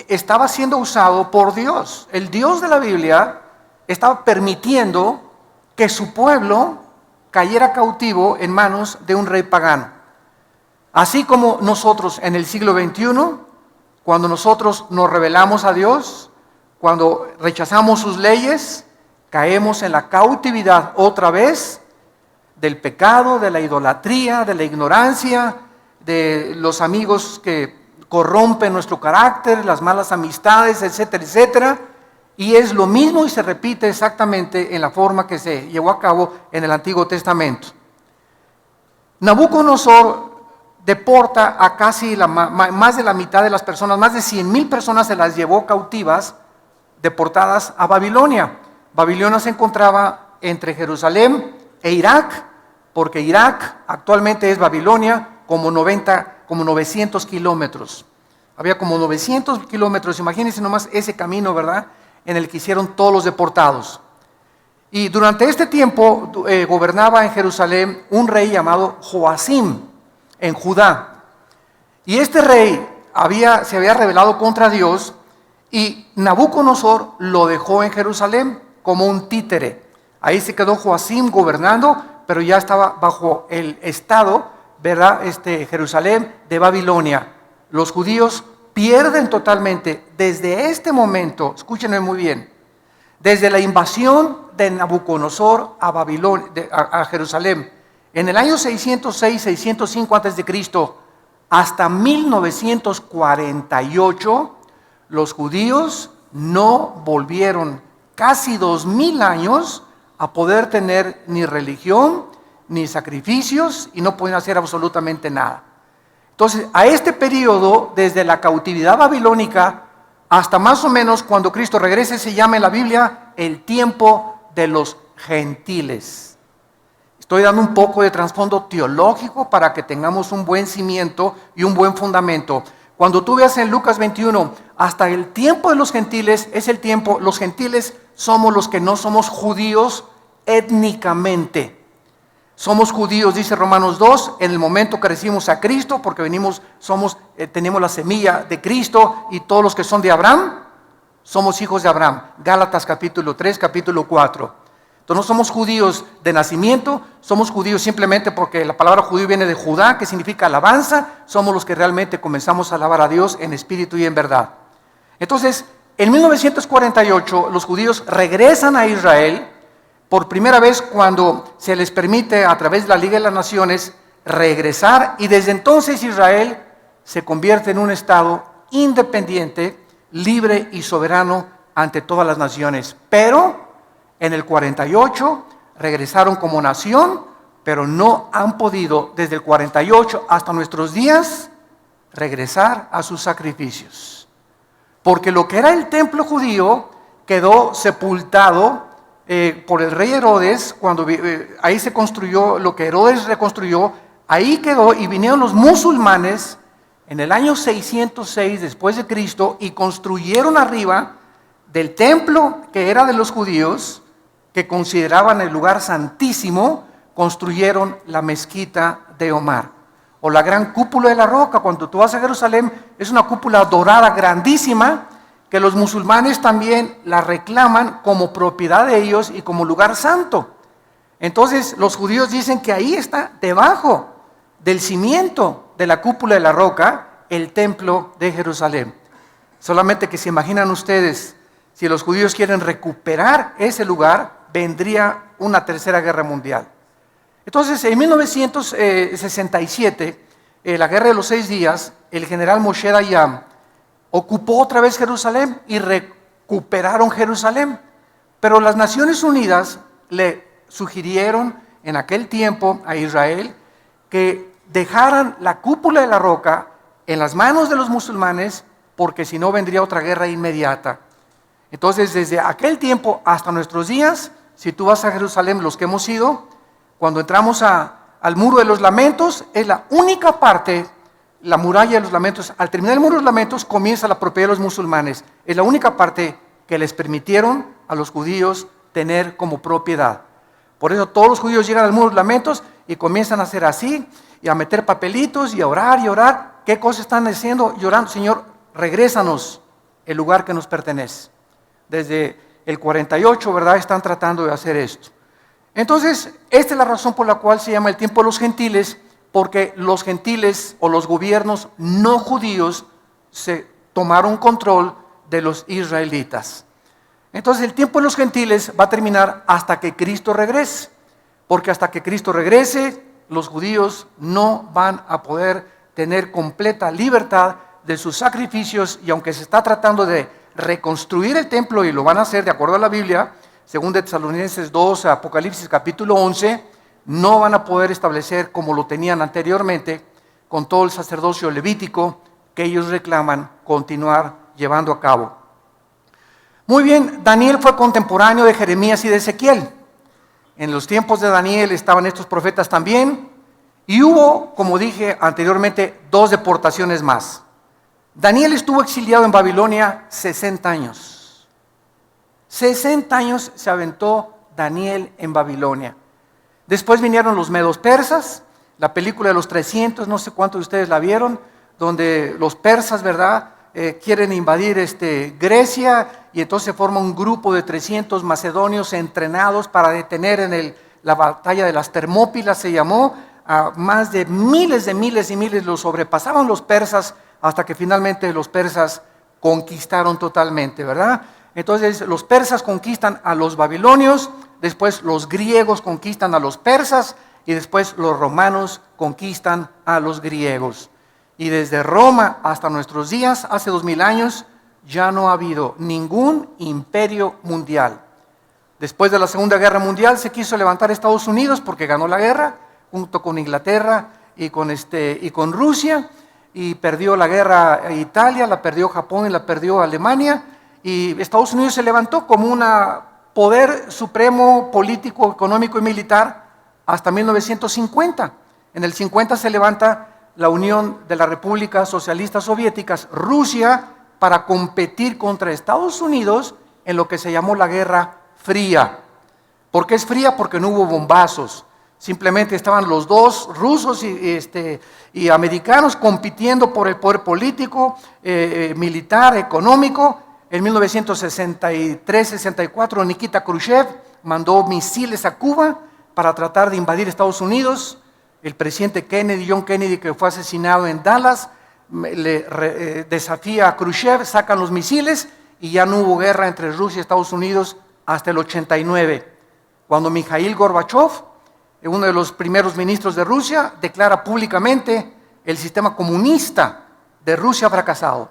estaba siendo usado por Dios. El Dios de la Biblia estaba permitiendo que su pueblo cayera cautivo en manos de un rey pagano. Así como nosotros en el siglo XXI, cuando nosotros nos rebelamos a Dios, cuando rechazamos sus leyes, caemos en la cautividad otra vez del pecado, de la idolatría, de la ignorancia, de los amigos que corrompen nuestro carácter, las malas amistades, etcétera, etcétera. Y es lo mismo y se repite exactamente en la forma que se llevó a cabo en el Antiguo Testamento. Nabucodonosor deporta a casi más de la mitad de las personas, más de 100,000 personas se las llevó cautivas, deportadas a Babilonia. Babilonia se encontraba entre Jerusalén e Irak, porque Irak actualmente es Babilonia, como 900 kilómetros. Había como 900 kilómetros, imagínense nomás ese camino, ¿verdad?, en el que hicieron todos los deportados. Y durante este tiempo gobernaba en Jerusalén un rey llamado Joacim, en Judá. Y este rey se había rebelado contra Dios y Nabucodonosor lo dejó en Jerusalén como un títere. Ahí se quedó Joacim gobernando, pero ya estaba bajo el estado, ¿verdad?, Jerusalén de Babilonia. Los judíos pierden totalmente desde este momento, escúchenme muy bien, desde la invasión de Nabucodonosor a Babilonia, a Jerusalén, en el año 606-605 a.C., hasta 1948, los judíos no volvieron casi 2000 años a poder tener ni religión, ni sacrificios, y no podían hacer absolutamente nada. Entonces, a este periodo, desde la cautividad babilónica hasta más o menos cuando Cristo regrese, se llama en la Biblia el tiempo de los gentiles. Estoy dando un poco de trasfondo teológico para que tengamos un buen cimiento y un buen fundamento. Cuando tú veas en Lucas 21, hasta el tiempo de los gentiles, es el tiempo, los gentiles somos los que no somos judíos étnicamente. Somos judíos, dice Romanos 2, en el momento que recibimos a Cristo, porque tenemos la semilla de Cristo, y todos los que son de Abraham, somos hijos de Abraham. Gálatas capítulo 3, capítulo 4. Entonces no somos judíos de nacimiento, somos judíos simplemente porque la palabra judío viene de Judá, que significa alabanza. Somos los que realmente comenzamos a alabar a Dios en espíritu y en verdad. Entonces, en 1948, los judíos regresan a Israel, por primera vez cuando se les permite a través de la Liga de las Naciones regresar, y desde entonces Israel se convierte en un estado independiente, libre y soberano ante todas las naciones. Pero en el 48 regresaron como nación, pero no han podido desde el 48 hasta nuestros días regresar a sus sacrificios. Porque lo que era el templo judío quedó sepultado por el rey Herodes, cuando ahí se construyó, lo que Herodes reconstruyó, ahí quedó, y vinieron los musulmanes en el año 606 después de Cristo y construyeron arriba del templo que era de los judíos, que consideraban el lugar santísimo, construyeron la mezquita de Omar, o la gran cúpula de la roca. Cuando tú vas a Jerusalén, es una cúpula dorada grandísima, que los musulmanes también la reclaman como propiedad de ellos y como lugar santo. Entonces los judíos dicen que ahí está, debajo del cimiento de la cúpula de la roca, el templo de Jerusalén. Solamente que se imaginan ustedes, si los judíos quieren recuperar ese lugar, vendría una tercera guerra mundial. Entonces, en 1967, la guerra de los 6 días, el general Moshe Dayan ocupó otra vez Jerusalén y recuperaron Jerusalén. Pero las Naciones Unidas le sugirieron en aquel tiempo a Israel que dejaran la cúpula de la roca en las manos de los musulmanes, porque si no vendría otra guerra inmediata. Entonces, desde aquel tiempo hasta nuestros días, si tú vas a Jerusalén, los que hemos ido, cuando entramos al Muro de los Lamentos, es la única parte, la muralla de los lamentos. Al terminar el Muro de los Lamentos comienza la propiedad de los musulmanes. Es la única parte que les permitieron a los judíos tener como propiedad. Por eso todos los judíos llegan al Muro de los Lamentos y comienzan a hacer así, y a meter papelitos y a orar y orar. ¿Qué cosas están haciendo? Llorando: Señor, regrésanos el lugar que nos pertenece. Desde el 48, ¿verdad?, están tratando de hacer esto. Entonces, esta es la razón por la cual se llama el tiempo de los gentiles, porque los gentiles o los gobiernos no judíos se tomaron control de los israelitas. Entonces, el tiempo de los gentiles va a terminar hasta que Cristo regrese, porque hasta que Cristo regrese, los judíos no van a poder tener completa libertad de sus sacrificios, y aunque se está tratando de reconstruir el templo, y lo van a hacer de acuerdo a la Biblia, según de Tesalonicenses 2, Apocalipsis capítulo 11, no van a poder establecer como lo tenían anteriormente, con todo el sacerdocio levítico que ellos reclaman continuar llevando a cabo. Muy bien, Daniel fue contemporáneo de Jeremías y de Ezequiel. En los tiempos de Daniel estaban estos profetas también, y hubo, como dije anteriormente, 2 deportaciones más. Daniel estuvo exiliado en Babilonia 60 años. 60 años se aventó Daniel en Babilonia. Después vinieron los medos persas, la película de los 300, no sé cuántos de ustedes la vieron, donde los persas, ¿verdad?, quieren invadir Grecia, y entonces se forma un grupo de 300 macedonios entrenados para detener la batalla de las Termópilas, se llamó, a más de miles y miles los sobrepasaban los persas, hasta que finalmente los persas conquistaron totalmente, ¿verdad? Entonces los persas conquistan a los babilonios, después los griegos conquistan a los persas, y después los romanos conquistan a los griegos. Y desde Roma hasta nuestros días, hace 2000 años, ya no ha habido ningún imperio mundial. Después de la Segunda Guerra Mundial se quiso levantar Estados Unidos porque ganó la guerra, junto con Inglaterra y con Rusia, y perdió la guerra Italia, la perdió Japón y la perdió Alemania, y Estados Unidos se levantó como un poder supremo político, económico y militar hasta 1950. En el 50 se levanta la Unión de las Repúblicas Socialistas Soviéticas, Rusia, para competir contra Estados Unidos en lo que se llamó la Guerra Fría. ¿Por qué es fría? Porque no hubo bombazos. Simplemente estaban los dos, rusos y americanos, compitiendo por el poder político, militar, económico. En 1963-64, Nikita Khrushchev mandó misiles a Cuba para tratar de invadir Estados Unidos. El presidente Kennedy, John Kennedy, que fue asesinado en Dallas, desafía a Khrushchev, sacan los misiles, y ya no hubo guerra entre Rusia y Estados Unidos hasta el 89, cuando Mikhail Gorbachev, uno de los primeros ministros de Rusia, declara públicamente: el sistema comunista de Rusia ha fracasado.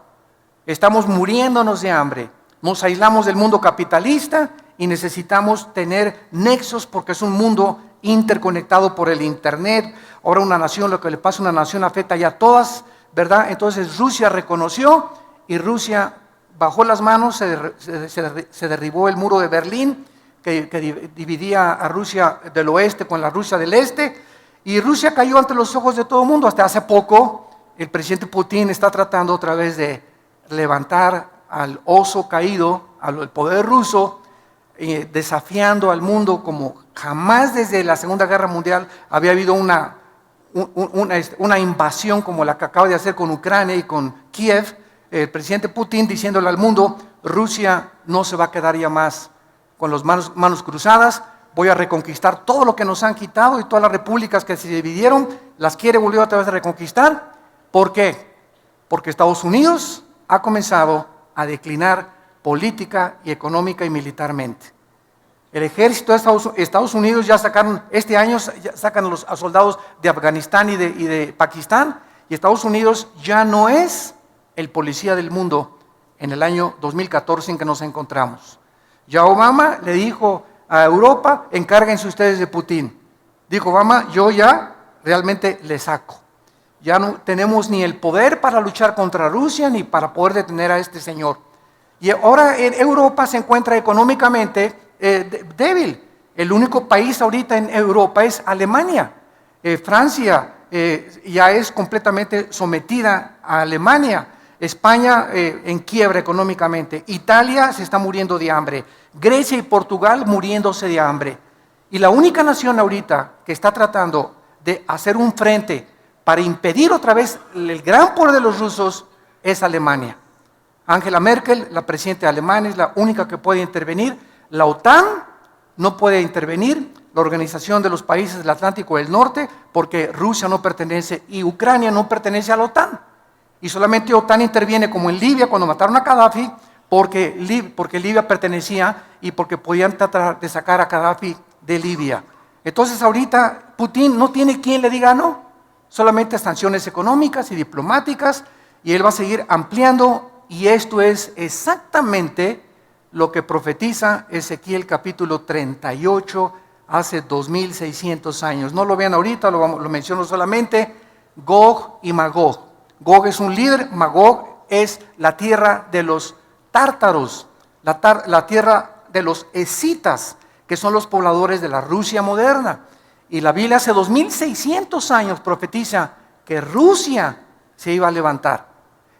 Estamos muriéndonos de hambre, nos aislamos del mundo capitalista y necesitamos tener nexos, porque es un mundo interconectado por el internet. Ahora una nación, lo que le pasa a una nación afecta ya a todas, ¿verdad? Entonces Rusia reconoció, y Rusia bajó las manos, se derribó el muro de Berlín, que dividía a Rusia del oeste con la Rusia del este, y Rusia cayó ante los ojos de todo el mundo. Hasta hace poco el presidente Putin está tratando otra vez de levantar al oso caído, al poder ruso, desafiando al mundo como jamás desde la Segunda Guerra Mundial había habido una invasión como la que acaba de hacer con Ucrania y con Kiev. El presidente Putin diciéndole al mundo: Rusia no se va a quedar ya más con las manos cruzadas, voy a reconquistar todo lo que nos han quitado, y todas las repúblicas que se dividieron las quiere volver otra vez a reconquistar. ¿Por qué? Porque Estados Unidos ha comenzado a declinar política y económica y militarmente. El ejército de Estados Unidos ya sacaron, este año ya sacan a soldados de Afganistán y de Pakistán, y Estados Unidos ya no es el policía del mundo en el año 2014 en que nos encontramos. Ya Obama le dijo a Europa: encárguense ustedes de Putin. Dijo Obama: yo ya realmente le saco. Ya no tenemos ni el poder para luchar contra Rusia, ni para poder detener a este señor. Y ahora en Europa se encuentra económicamente débil. El único país ahorita en Europa es Alemania. Francia ya es completamente sometida a Alemania. España en quiebra económicamente. Italia se está muriendo de hambre. Grecia y Portugal muriéndose de hambre. Y la única nación ahorita que está tratando de hacer un frente para impedir otra vez el gran poder de los rusos es Alemania. Angela Merkel, la presidenta de Alemania, es la única que puede intervenir. La OTAN no puede intervenir, la Organización de los Países del Atlántico del Norte, porque Rusia no pertenece y Ucrania no pertenece a la OTAN. Y solamente OTAN interviene, como en Libia, cuando mataron a Gaddafi, porque Libia pertenecía y porque podían tratar de sacar a Gaddafi de Libia. Entonces ahorita Putin no tiene quien le diga no, solamente sanciones económicas y diplomáticas, y él va a seguir ampliando, y esto es exactamente lo que profetiza Ezequiel capítulo 38 hace 2600 años. No lo vean ahorita, lo menciono solamente. Gog y Magog. Gog es un líder, Magog es la tierra de los tártaros, la tierra de los escitas, que son los pobladores de la Rusia moderna. Y la Biblia hace 2600 años profetiza que Rusia se iba a levantar.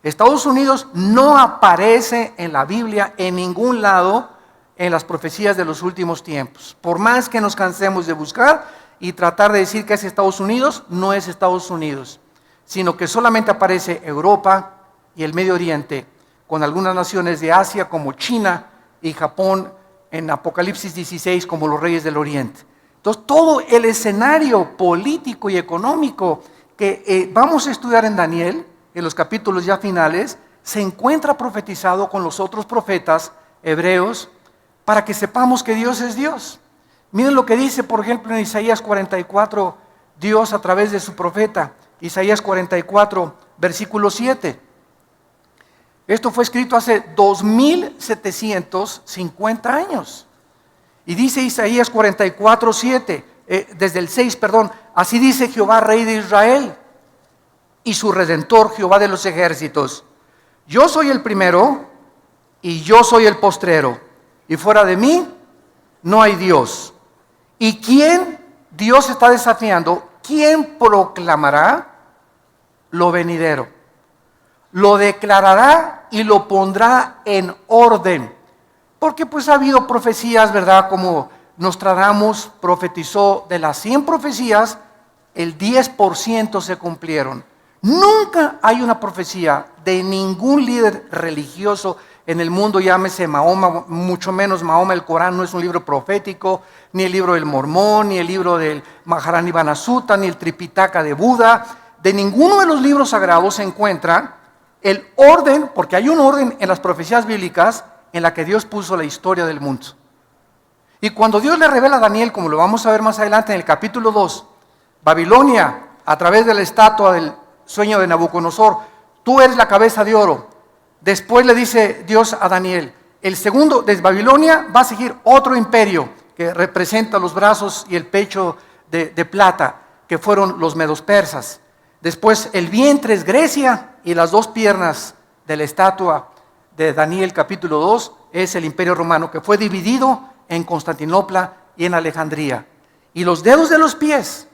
Estados Unidos no aparece en la Biblia en ningún lado en las profecías de los últimos tiempos. Por más que nos cansemos de buscar y tratar de decir que es Estados Unidos, no es Estados Unidos, sino que solamente aparece Europa y el Medio Oriente, con algunas naciones de Asia como China y Japón en Apocalipsis 16 como los reyes del Oriente. Entonces todo el escenario político y económico que vamos a estudiar en Daniel, en los capítulos ya finales, se encuentra profetizado con los otros profetas hebreos para que sepamos que Dios es Dios. Miren lo que dice, por ejemplo, en Isaías 44, Dios a través de su profeta, Isaías 44, versículo 7. Esto fue escrito hace 2750 años. Y dice Isaías 44, 7, desde el 6, perdón, así dice Jehová, Rey de Israel, y su Redentor, Jehová de los ejércitos. Yo soy el primero y yo soy el postrero, y fuera de mí no hay Dios. ¿Y quién? Dios está desafiando. ¿Quién proclamará lo venidero? Lo declarará y lo pondrá en orden. Porque pues ha habido profecías, ¿verdad? Como Nostradamus profetizó, de las 100 profecías, el 10% se cumplieron. Nunca hay una profecía de ningún líder religioso en el mundo, llámese Mahoma, mucho menos Mahoma. El Corán no es un libro profético, ni el libro del Mormón, ni el libro del Maharani Banasutta, ni el Tripitaka de Buda. De ninguno de los libros sagrados se encuentra el orden, porque hay un orden en las profecías bíblicas en la que Dios puso la historia del mundo. Y cuando Dios le revela a Daniel, como lo vamos a ver más adelante en el capítulo 2, Babilonia, a través de la estatua del sueño de Nabucodonosor, tú eres la cabeza de oro. Después le dice Dios a Daniel, el segundo, desde Babilonia va a seguir otro imperio que representa los brazos y el pecho de plata, que fueron los medos persas. Después el vientre es Grecia y las dos piernas de la estatua de Daniel capítulo 2 es el imperio romano, que fue dividido en Constantinopla y en Alejandría. Y los dedos de los pies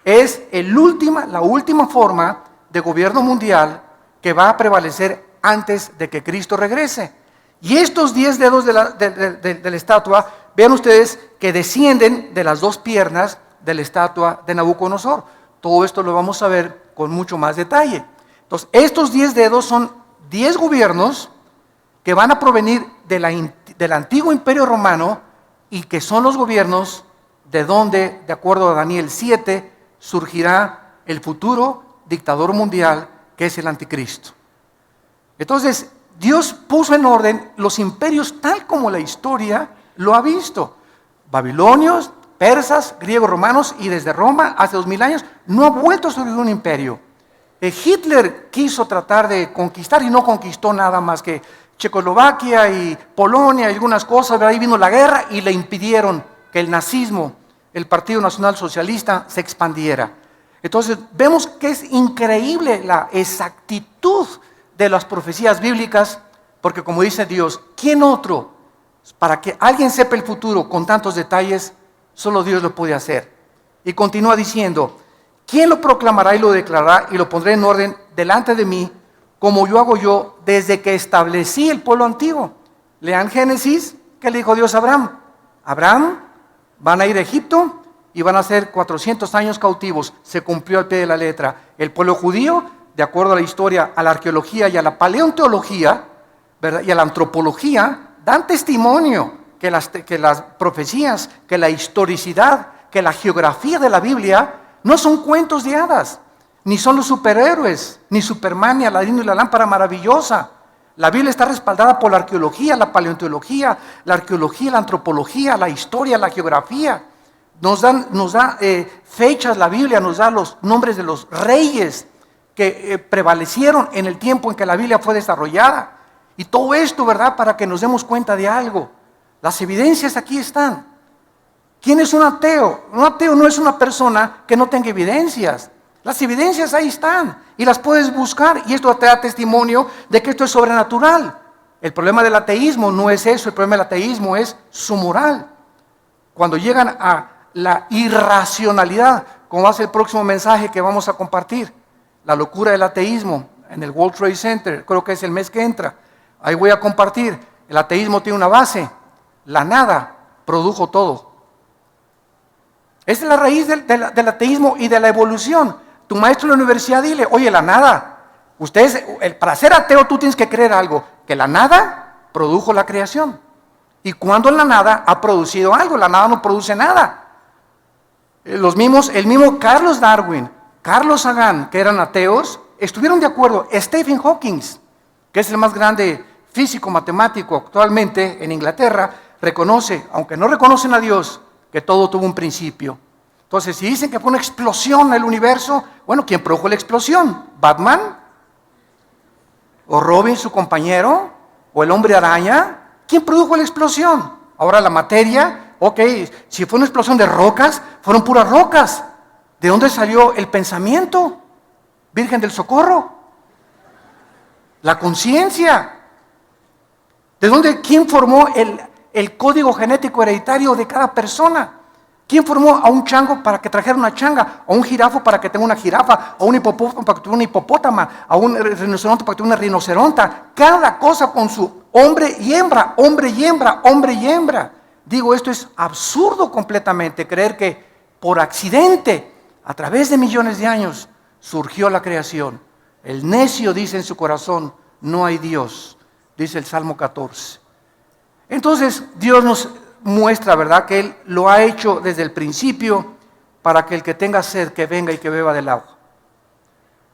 es la última forma de gobierno mundial que va a prevalecer antes de que Cristo regrese. Y estos 10 dedos de la estatua, vean ustedes que descienden de las dos piernas de la estatua de Nabucodonosor. Todo esto lo vamos a ver con mucho más detalle. Entonces, estos 10 dedos son 10 gobiernos que van a provenir del antiguo imperio romano, y que son los gobiernos de donde, de acuerdo a Daniel 7, surgirá el futuro dictador mundial, que es el anticristo. Entonces, Dios puso en orden los imperios tal como la historia lo ha visto. Babilonios, persas, griegos, romanos, y desde Roma, hace 2000 años, no ha vuelto a surgir un imperio. Hitler quiso tratar de conquistar y no conquistó nada más que Checoslovaquia y Polonia y algunas cosas, pero ahí vino la guerra y le impidieron que el nazismo, el Partido Nacional Socialista, se expandiera. Entonces vemos que es increíble la exactitud de las profecías bíblicas, porque como dice Dios, ¿quién otro? Para que alguien sepa el futuro con tantos detalles, solo Dios lo puede hacer. Y continúa diciendo, ¿quién lo proclamará y lo declarará y lo pondré en orden delante de mí, como yo hago yo desde que establecí el pueblo antiguo? Lean Génesis, ¿qué le dijo Dios a Abraham? Abraham, van a ir a Egipto y van a ser 400 años cautivos. Se cumplió al pie de la letra. El pueblo judío, de acuerdo a la historia, a la arqueología y a la paleontología, ¿verdad? Y a la antropología dan testimonio que las profecías, que la historicidad, que la geografía de la Biblia no son cuentos de hadas, ni son los superhéroes, ni Superman, ni Aladino y la lámpara maravillosa. La Biblia está respaldada por la arqueología, la paleontología, la arqueología, la antropología, la historia, la geografía. Nos da fechas, la Biblia nos da los nombres de los reyes que prevalecieron en el tiempo en que la Biblia fue desarrollada. Y todo esto, ¿verdad?, para que nos demos cuenta de algo. Las evidencias aquí están. ¿Quién es un ateo? Un ateo no es una persona que no tenga evidencias. Las evidencias ahí están y las puedes buscar, y esto te da testimonio de que esto es sobrenatural. El problema del ateísmo no es eso, el problema del ateísmo es su moral. Cuando llegan a la irracionalidad, como va a ser el próximo mensaje que vamos a compartir, la locura del ateísmo en el World Trade Center, creo que es el mes que entra, ahí voy a compartir. El ateísmo tiene una base: la nada produjo todo. Esa es la raíz del ateísmo y de la evolución. Tu maestro en la universidad, dile: oye, la nada, para ser ateo tú tienes que creer algo, que la nada produjo la creación. Y cuando la nada ha producido algo, la nada no produce nada. El mismo Carlos Darwin, Carlos Sagan, que eran ateos, estuvieron de acuerdo. Stephen Hawking, que es el más grande físico matemático actualmente en Inglaterra, reconoce, aunque no reconocen a Dios, que todo tuvo un principio. Entonces, si dicen que fue una explosión en el universo, bueno, ¿quién produjo la explosión? ¿Batman? ¿O Robin, su compañero? ¿O el hombre araña? ¿Quién produjo la explosión? Ahora la materia, ok, si fue una explosión de rocas, fueron puras rocas. ¿De dónde salió el pensamiento? Virgen del Socorro. La conciencia. ¿De dónde? ¿Quién formó el código genético hereditario de cada persona? ¿Quién formó a un chango para que trajera una changa? ¿A un jirafo para que tenga una jirafa? ¿A un hipopótamo para que tenga una hipopótama? ¿A un rinoceronte para que tenga una rinoceronta? Cada cosa con su hombre y hembra, hombre y hembra, hombre y hembra. Digo, esto es absurdo completamente, creer que por accidente, a través de millones de años, surgió la creación. El necio dice en su corazón: no hay Dios, dice el Salmo 14. Entonces, Dios nos muestra, ¿verdad?, que Él lo ha hecho desde el principio para que el que tenga sed, que venga y que beba del agua.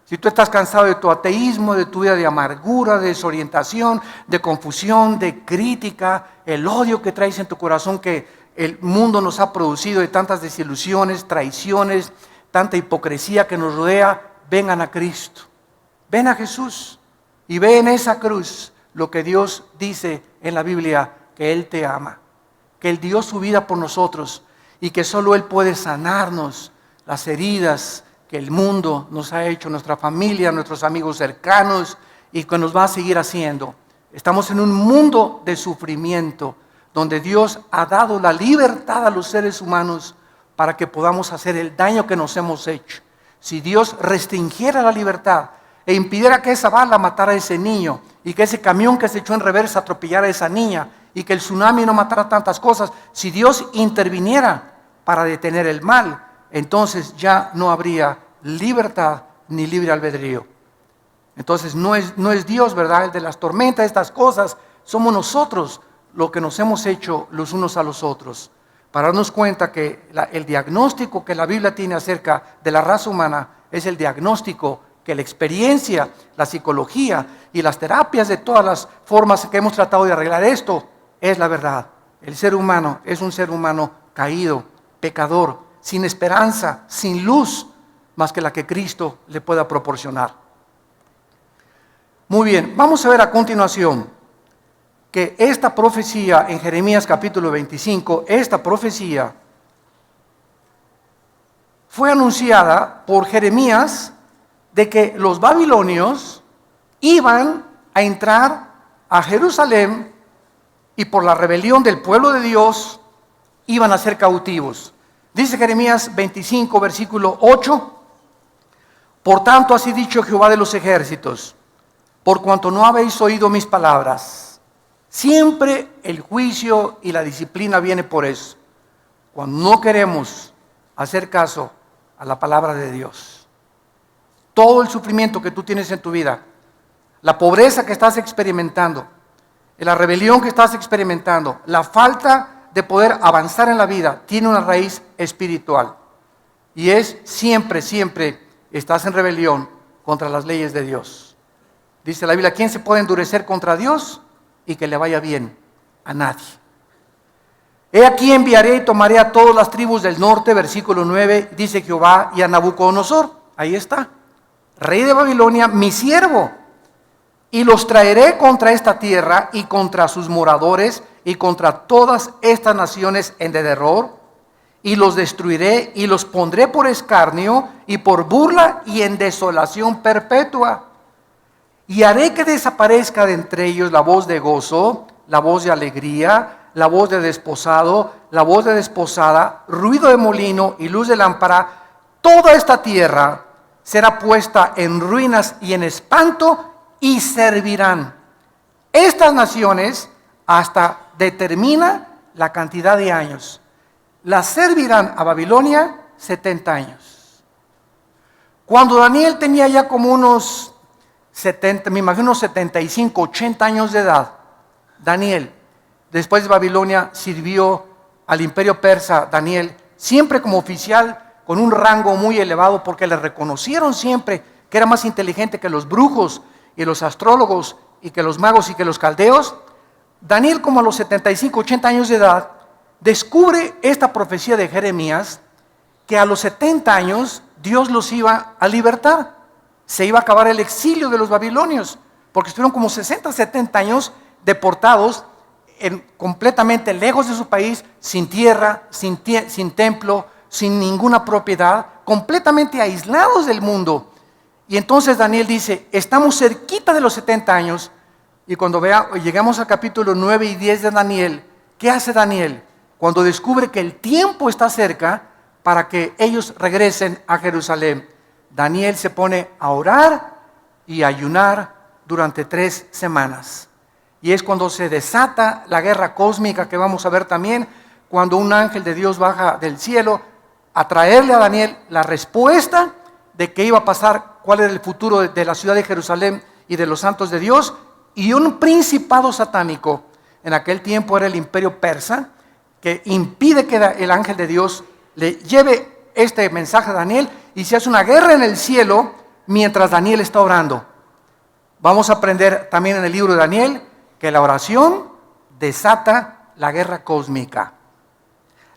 Si tú estás cansado de tu ateísmo, de tu vida de amargura, de desorientación, de confusión, de crítica, el odio que traes en tu corazón que el mundo nos ha producido, de tantas desilusiones, traiciones, tanta hipocresía que nos rodea, vengan a Cristo. Ven a Jesús y ve en esa cruz lo que Dios dice en la Biblia, que Él te ama, que Él dio su vida por nosotros y que solo Él puede sanarnos las heridas que el mundo nos ha hecho, nuestra familia, nuestros amigos cercanos, y que nos va a seguir haciendo. Estamos en un mundo de sufrimiento donde Dios ha dado la libertad a los seres humanos para que podamos hacer el daño que nos hemos hecho. Si Dios restringiera la libertad e impidiera que esa bala matara a ese niño y que ese camión que se echó en reversa atropellara a esa niña y que el tsunami no matara tantas cosas, si Dios interviniera para detener el mal, entonces ya no habría libertad ni libre albedrío. Entonces no es Dios, ¿verdad?, el de las tormentas, estas cosas. Somos nosotros lo que nos hemos hecho los unos a los otros, para darnos cuenta que el diagnóstico que la Biblia tiene acerca de la raza humana es el diagnóstico que la experiencia, la psicología y las terapias de todas las formas que hemos tratado de arreglar esto, es la verdad. El ser humano es un ser humano caído, pecador, sin esperanza, sin luz, más que la que Cristo le pueda proporcionar. Muy bien, vamos a ver a continuación que esta profecía en Jeremías capítulo 25, esta profecía fue anunciada por Jeremías de que los babilonios iban a entrar a Jerusalén y por la rebelión del pueblo de Dios iban a ser cautivos. Dice Jeremías 25, versículo 8: por tanto, así ha dicho Jehová de los ejércitos, por cuanto no habéis oído mis palabras. Siempre el juicio y la disciplina viene por eso, cuando no queremos hacer caso a la palabra de Dios. Todo el sufrimiento que tú tienes en tu vida, la pobreza que estás experimentando, que la rebelión que estás experimentando, la falta de poder avanzar en la vida, tiene una raíz espiritual. Y es siempre estás en rebelión contra las leyes de Dios. Dice la Biblia, ¿quién se puede endurecer contra Dios y que le vaya bien? A nadie. He aquí enviaré y tomaré a todas las tribus del norte, versículo 9, dice Jehová, y a Nabucodonosor, ahí está, rey de Babilonia, mi siervo, y los traeré contra esta tierra y contra sus moradores y contra todas estas naciones en derredor, y los destruiré y los pondré por escarnio y por burla y en desolación perpetua. Y haré que desaparezca de entre ellos la voz de gozo, la voz de alegría, la voz de desposado, la voz de desposada, ruido de molino y luz de lámpara. Toda esta tierra será puesta en ruinas y en espanto, y servirán estas naciones hasta determina la cantidad de años. Las servirán a Babilonia 70 años. Cuando Daniel tenía ya como unos 70, me imagino unos 75, 80 años de edad, Daniel, después de Babilonia, sirvió al imperio persa. Daniel, siempre como oficial, con un rango muy elevado, porque le reconocieron siempre que era más inteligente que los brujos y los astrólogos y que los magos y que los caldeos. Daniel, como a los 75, 80 años de edad, descubre esta profecía de Jeremías, que a los 70 años Dios los iba a libertar. Se iba a acabar el exilio de los babilonios, porque estuvieron como 60, 70 años deportados, completamente lejos de su país, sin tierra, sin templo, sin ninguna propiedad, completamente aislados del mundo. Y entonces Daniel dice, estamos cerquita de los 70 años, y cuando llegamos al capítulo 9 y 10 de Daniel, ¿qué hace Daniel? Cuando descubre que el tiempo está cerca para que ellos regresen a Jerusalén, Daniel se pone a orar y a ayunar durante 3 semanas. Y es cuando se desata la guerra cósmica que vamos a ver también, cuando un ángel de Dios baja del cielo a traerle a Daniel la respuesta de qué iba a pasar, cuál era el futuro de la ciudad de Jerusalén y de los santos de Dios. Y un principado satánico, en aquel tiempo era el imperio persa, que impide que el ángel de Dios le lleve este mensaje a Daniel, y se hace una guerra en el cielo mientras Daniel está orando. Vamos a aprender también en el libro de Daniel que la oración desata la guerra cósmica.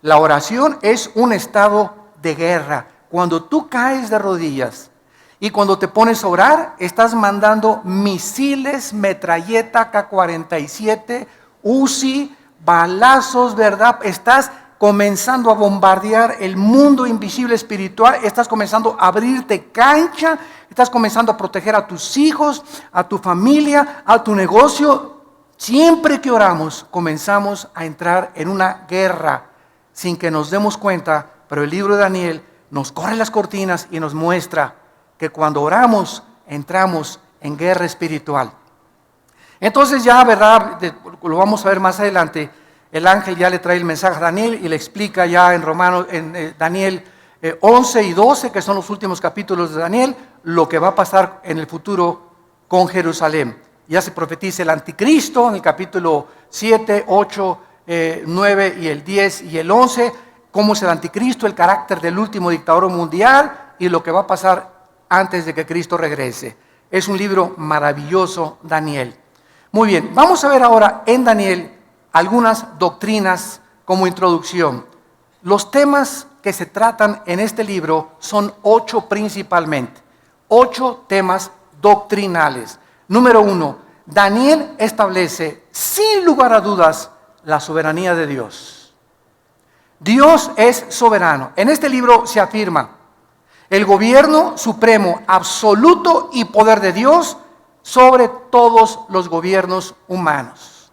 La oración es un estado de guerra. Cuando tú caes de rodillas y cuando te pones a orar, estás mandando misiles, metralleta, K-47, Uzi, balazos, ¿verdad? Estás comenzando a bombardear el mundo invisible espiritual, estás comenzando a abrirte cancha, estás comenzando a proteger a tus hijos, a tu familia, a tu negocio. Siempre que oramos, comenzamos a entrar en una guerra sin que nos demos cuenta, pero el libro de Daniel nos corre las cortinas y nos muestra que cuando oramos, entramos en guerra espiritual. Entonces ya, ¿verdad? Lo vamos a ver más adelante. El ángel ya le trae el mensaje a Daniel y le explica ya en Daniel 11 y 12, que son los últimos capítulos de Daniel, lo que va a pasar en el futuro con Jerusalén. Ya se profetiza el anticristo en el capítulo 7, 8, 9 y el 10 y el 11, cómo es el anticristo, el carácter del último dictador mundial y lo que va a pasar antes de que Cristo regrese. Es un libro maravilloso, Daniel. Muy bien, vamos a ver ahora en Daniel algunas doctrinas como introducción. Los temas que se tratan en este libro son 8 principalmente, 8 temas doctrinales. Número 1, Daniel establece sin lugar a dudas la soberanía de Dios. Dios es soberano. En este libro se afirma el gobierno supremo, absoluto y poder de Dios sobre todos los gobiernos humanos.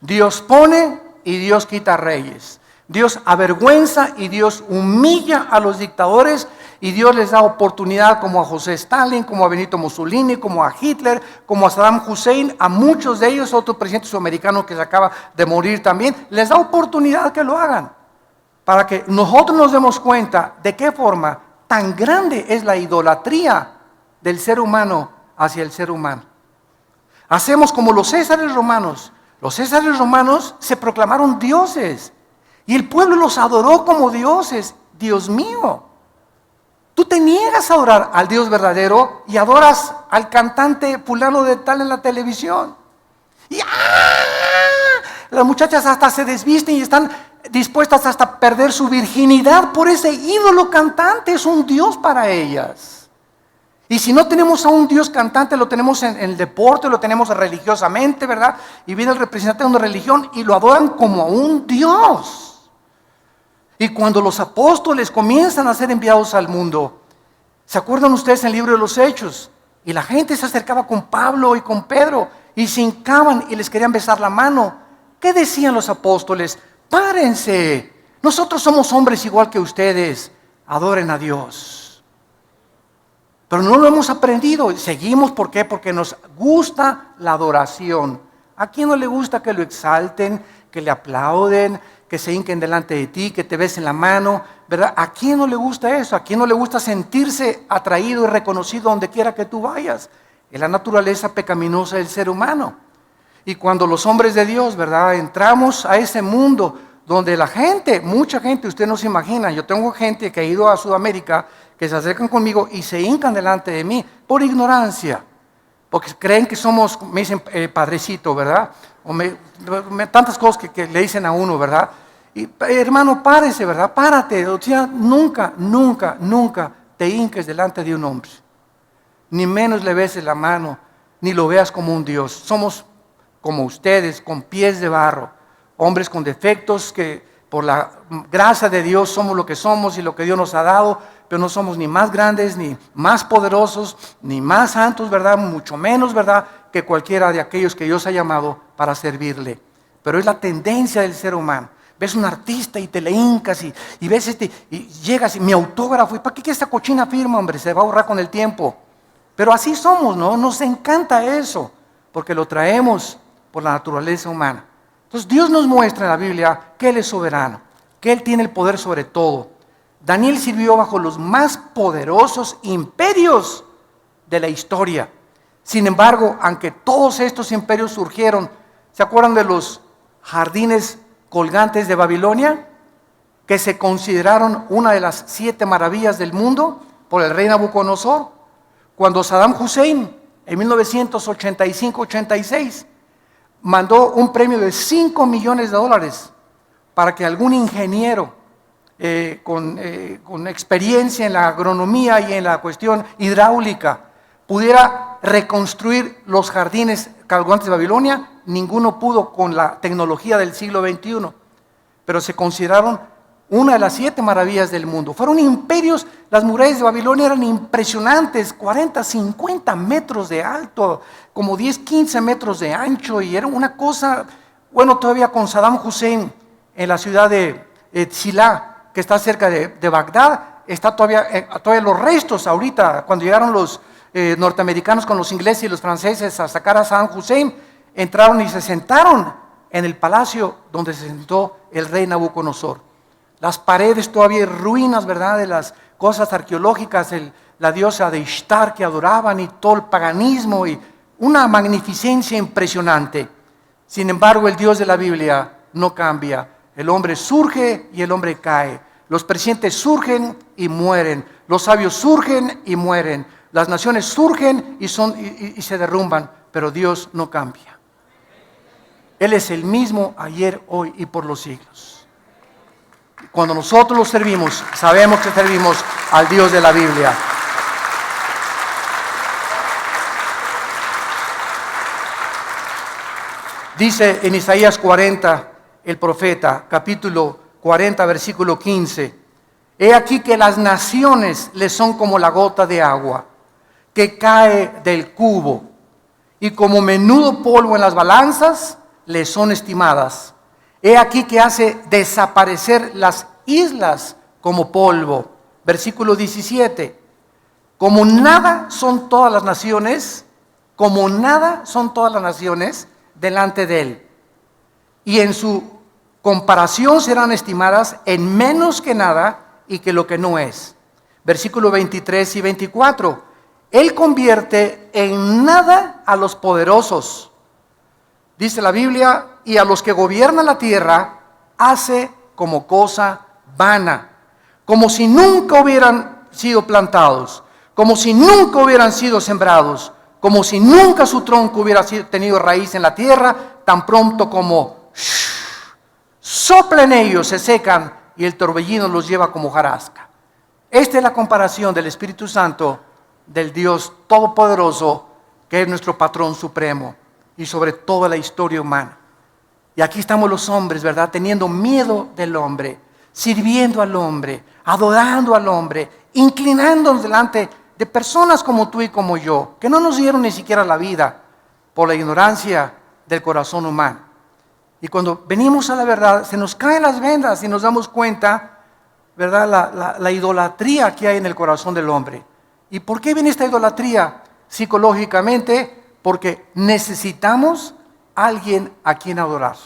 Dios pone y Dios quita reyes. Dios avergüenza y Dios humilla a los dictadores, y Dios les da oportunidad, como a José Stalin, como a Benito Mussolini, como a Hitler, como a Saddam Hussein, a muchos de ellos, otro presidente sudamericano que se acaba de morir también, les da oportunidad que lo hagan, para que nosotros nos demos cuenta de qué forma tan grande es la idolatría del ser humano hacia el ser humano. Hacemos como los césares romanos. Los césares romanos se proclamaron dioses y el pueblo los adoró como dioses. Dios mío, tú te niegas a adorar al Dios verdadero y adoras al cantante fulano de tal en la televisión. Y las muchachas hasta se desvisten y están dispuestas hasta a perder su virginidad por ese ídolo cantante. Es un Dios para ellas. Y si no tenemos a un Dios cantante, lo tenemos en el deporte, lo tenemos religiosamente, ¿verdad? Y viene el representante de una religión y lo adoran como a un Dios. Y cuando los apóstoles comienzan a ser enviados al mundo, ¿se acuerdan ustedes en el libro de los Hechos? Y la gente se acercaba con Pablo y con Pedro y se hincaban y les querían besar la mano. ¿Qué decían los apóstoles? Párense, nosotros somos hombres igual que ustedes, adoren a Dios. Pero no lo hemos aprendido, seguimos, ¿por qué? Porque nos gusta la adoración. ¿A quién no le gusta que lo exalten, que le aplauden, que se hinquen delante de ti, que te besen la mano, ¿verdad? ¿A quién no le gusta eso? ¿A quién no le gusta sentirse atraído y reconocido donde quiera que tú vayas? Es la naturaleza pecaminosa del ser humano. Y cuando los hombres de Dios, ¿verdad?, entramos a ese mundo donde la gente, mucha gente, usted no se imagina, yo tengo gente que ha ido a Sudamérica, que se acercan conmigo y se hincan delante de mí por ignorancia, porque creen que somos, me dicen padrecito, ¿verdad? Tantas cosas que le dicen a uno, ¿verdad? Y, hermano, párese, ¿verdad? Párate. O sea, nunca te hinques delante de un hombre, ni menos le beses la mano, ni lo veas como un Dios. Somos como ustedes, con pies de barro, hombres con defectos que por la gracia de Dios somos lo que somos y lo que Dios nos ha dado, pero no somos ni más grandes, ni más poderosos, ni más santos, ¿verdad? Mucho menos, ¿verdad?, que cualquiera de aquellos que Dios ha llamado para servirle. Pero es la tendencia del ser humano. Ves un artista y te le hincas y ves y llegas y mi autógrafo, ¿y para qué esta cochina firma, hombre? Se va a ahorrar con el tiempo. Pero así somos, ¿no? Nos encanta eso, porque lo traemos por la naturaleza humana. Entonces Dios nos muestra en la Biblia que Él es soberano, que Él tiene el poder sobre todo. Daniel sirvió bajo los más poderosos imperios de la historia. Sin embargo, aunque todos estos imperios surgieron, ¿se acuerdan de los jardines colgantes de Babilonia? Que se consideraron una de las 7 maravillas del mundo por el rey Nabucodonosor. Cuando Saddam Hussein, en 1985-86, mandó un premio de $5 millones para que algún ingeniero con experiencia en la agronomía y en la cuestión hidráulica pudiera reconstruir los jardines colgantes de Babilonia. Ninguno pudo con la tecnología del siglo XXI, pero se consideraron una de las 7 maravillas del mundo. Fueron imperios, las murallas de Babilonia eran impresionantes, 40, 50 metros de alto, como 10, 15 metros de ancho, y era una cosa, bueno, todavía con Saddam Hussein en la ciudad de Tsilá, que está cerca de Bagdad, está todavía los restos ahorita, cuando llegaron los norteamericanos con los ingleses y los franceses a sacar a Saddam Hussein, entraron y se sentaron en el palacio donde se sentó el rey Nabucodonosor. Las paredes todavía ruinas, ¿verdad?, de las cosas arqueológicas, la diosa de Ishtar que adoraban y todo el paganismo y una magnificencia impresionante. Sin embargo, el Dios de la Biblia no cambia. El hombre surge y el hombre cae. Los presidentes surgen y mueren. Los sabios surgen y mueren. Las naciones surgen y se derrumban, pero Dios no cambia. Él es el mismo ayer, hoy y por los siglos. Cuando nosotros lo servimos, sabemos que servimos al Dios de la Biblia. Dice en Isaías 40, el profeta, capítulo 40, versículo 15: He aquí que las naciones les son como la gota de agua que cae del cubo, y como menudo polvo en las balanzas les son estimadas. He aquí que hace desaparecer las islas como polvo. Versículo 17. Como nada son todas las naciones, como nada son todas las naciones delante de él. Y en su comparación serán estimadas en menos que nada y que lo que no es. Versículo 23 y 24. Él convierte en nada a los poderosos Dice la Biblia, y a los que gobiernan la tierra hace como cosa vana, como si nunca hubieran sido plantados, como si nunca hubieran sido sembrados, como si nunca su tronco hubiera tenido raíz en la tierra, tan pronto como soplen ellos, se secan y el torbellino los lleva como hojarasca. Esta es la comparación del Espíritu Santo, del Dios Todopoderoso, que es nuestro patrón supremo y sobre toda la historia humana. Y aquí estamos los hombres, ¿verdad? Teniendo miedo del hombre, sirviendo al hombre, adorando al hombre, inclinándonos delante de personas como tú y como yo, que no nos dieron ni siquiera la vida por la ignorancia del corazón humano. Y cuando venimos a la verdad, se nos caen las vendas y nos damos cuenta, ¿verdad? La idolatría que hay en el corazón del hombre. ¿Y por qué viene esta idolatría? Psicológicamente, porque necesitamos a alguien a quien adorar.